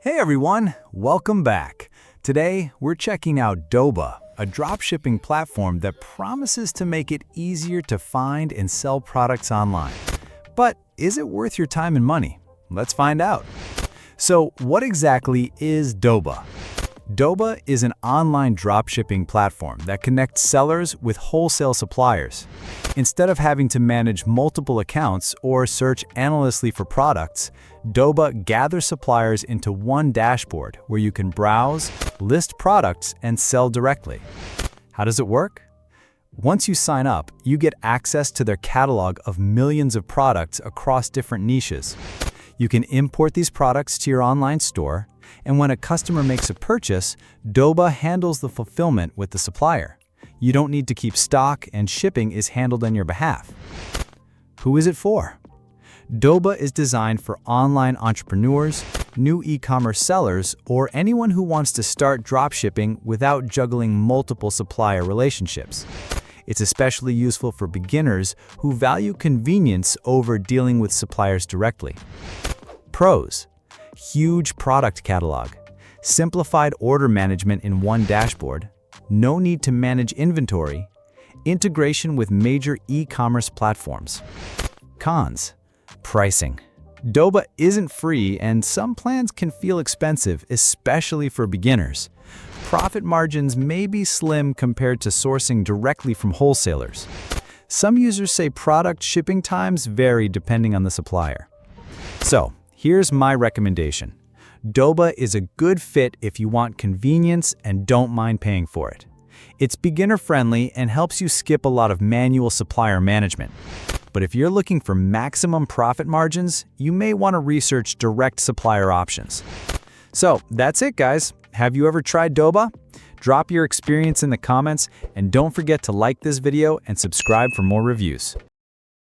Hey everyone, welcome back. Today, we're checking out Doba, a dropshipping platform that promises to make it easier to find and sell products online. But is it worth your time and money? Let's find out. So, what exactly is Doba? Doba is an online dropshipping platform that connects sellers with wholesale suppliers. Instead of having to manage multiple accounts or search endlessly for products, Doba gathers suppliers into one dashboard where you can browse, list products, and sell directly. How does it work? Once you sign up, you get access to their catalog of millions of products across different niches. You can import these products to your online store, and when a customer makes a purchase, Doba handles the fulfillment with the supplier. You don't need to keep stock, and shipping is handled on your behalf. Who is it for? Doba is designed for online entrepreneurs, new e-commerce sellers, or anyone who wants to start dropshipping without juggling multiple supplier relationships. It's especially useful for beginners who value convenience over dealing with suppliers directly. Pros: huge product catalog, simplified order management in one dashboard, no need to manage inventory, integration with major e-commerce platforms. Cons: pricing. Doba isn't free, and some plans can feel expensive, especially for beginners. Profit margins may be slim compared to sourcing directly from wholesalers. Some users say product shipping times vary depending on the supplier. So, here's my recommendation. Doba is a good fit if you want convenience and don't mind paying for it. It's beginner-friendly and helps you skip a lot of manual supplier management. But if you're looking for maximum profit margins, you may want to research direct supplier options. So, that's it, guys. Have you ever tried Doba? Drop your experience in the comments, and don't forget to like this video and subscribe for more reviews.